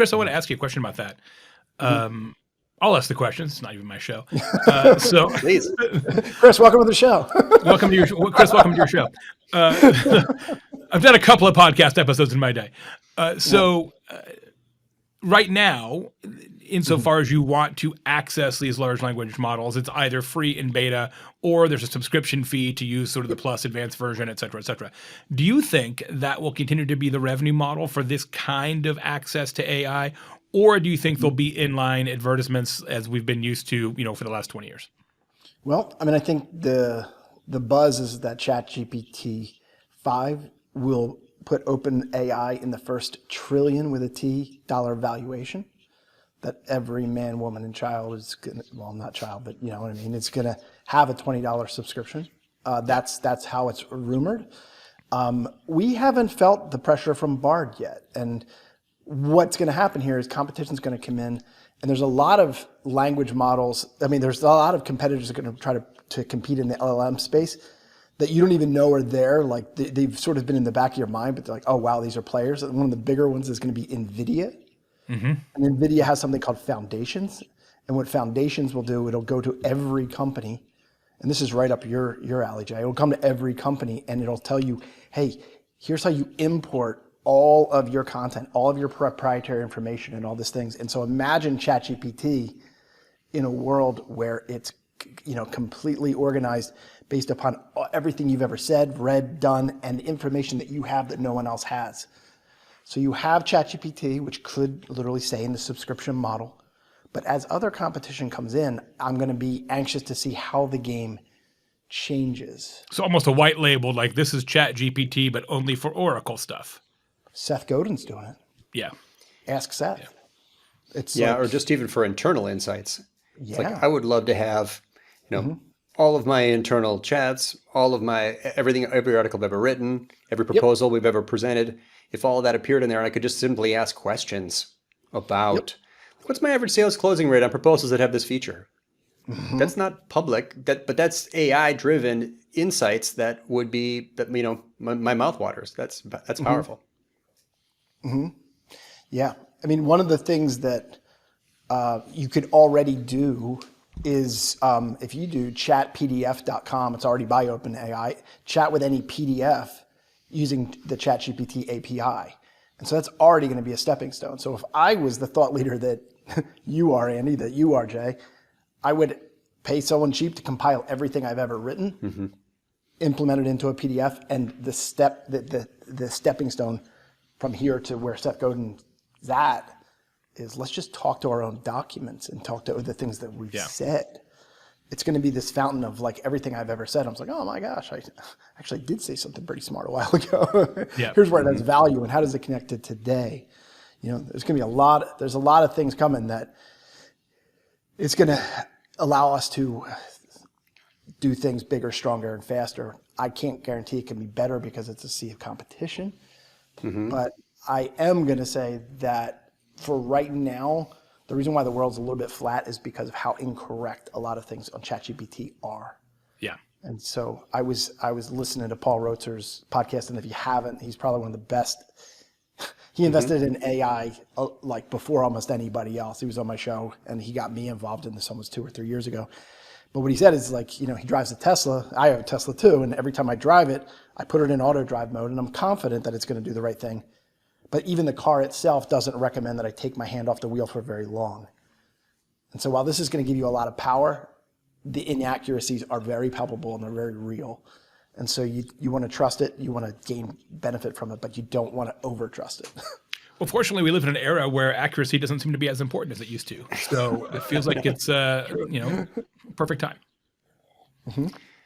Chris, I want to ask you a question about that. I'll ask the questions. It's not even my show. So, Please, Chris, welcome to the show. welcome to your Chris. Welcome to your show. I've done a couple of podcast episodes in my day. Right now, insofar as you want to access these large language models, it's either free in beta or there's a subscription fee to use sort of the plus advanced version, et cetera, et cetera. Do you think that will continue to be the revenue model for this kind of access to AI? Or do you think there'll be inline advertisements as we've been used to, for the last 20 years? Well, I mean, I think the buzz is that ChatGPT 5 will put OpenAI in the first trillion with a T dollar valuation, that every man, woman, and child is gonna, well, not child, but you know what I mean, it's gonna have a $20 subscription. That's how it's rumored. We haven't felt the pressure from Bard yet. And what's gonna happen here is competition's gonna come in, and there's a lot of language models. I mean, there's a lot of competitors that are gonna try to compete in the LLM space that you don't even know are there. Like they've sort of been in the back of your mind, but they're like, oh wow, these are players. And one of the bigger ones is going to be NVIDIA. And NVIDIA has something called Foundations. And what Foundations will do, it'll go to every company. And this is right up your alley, Jay. It'll come to every company and it'll tell you, hey, here's how you import all of your content, all of your proprietary information and all these things. And so imagine ChatGPT in a world where it's completely organized based upon everything you've ever said, read, done, and information that you have that no one else has. So you have ChatGPT, which could literally stay in the subscription model. But as other competition comes in, I'm going to be anxious to see how the game changes. So almost a white label, like this is ChatGPT, but only for Oracle stuff. Seth Godin's doing it. Yeah. Ask Seth. Yeah. It's or just even for internal insights. It's like I would love to have, all of my internal chats, all of my everything, every article I've ever written, every proposal we've ever presented. If all of that appeared in there, and I could just simply ask questions about what's my average sales closing rate on proposals that have this feature. That's not public, but that's AI-driven insights that would be my mouth waters. That's powerful. Yeah, I mean, one of the things that you could already do is if you do chatpdf.com, it's already by OpenAI, chat with any PDF using the ChatGPT API. And so that's already going to be a stepping stone. So if I was the thought leader that you are, Andy, that you are, Jay, I would pay someone cheap to compile everything I've ever written, implement it into a PDF, and the stepping stone from here to where Seth Godin's at is let's just talk to our own documents and talk to the things that we've said. It's going to be this fountain of like everything I've ever said. I was like, oh my gosh, I actually did say something pretty smart a while ago. Here's where it has value and how does it connect to today? There's going to be there's a lot of things coming that it's going to allow us to do things bigger, stronger, and faster. I can't guarantee it can be better because it's a sea of competition. But I am going to say that for right now, the reason why the world's a little bit flat is because of how incorrect a lot of things on ChatGPT are. Yeah. And so I was listening to Paul Rotzer's podcast, and if you haven't, he's probably one of the best. He invested in AI like before almost anybody else. He was on my show, and he got me involved in this almost 2 or 3 years ago. But what he said is like, he drives a Tesla. I have a Tesla too, and every time I drive it, I put it in auto drive mode, and I'm confident that it's going to do the right thing. But even the car itself doesn't recommend that I take my hand off the wheel for very long. And so while this is going to give you a lot of power, the inaccuracies are very palpable and they're very real. And so you want to trust it, you want to gain benefit from it, but you don't want to over-trust it. Well, fortunately, we live in an era where accuracy doesn't seem to be as important as it used to. So it feels like it's, perfect time.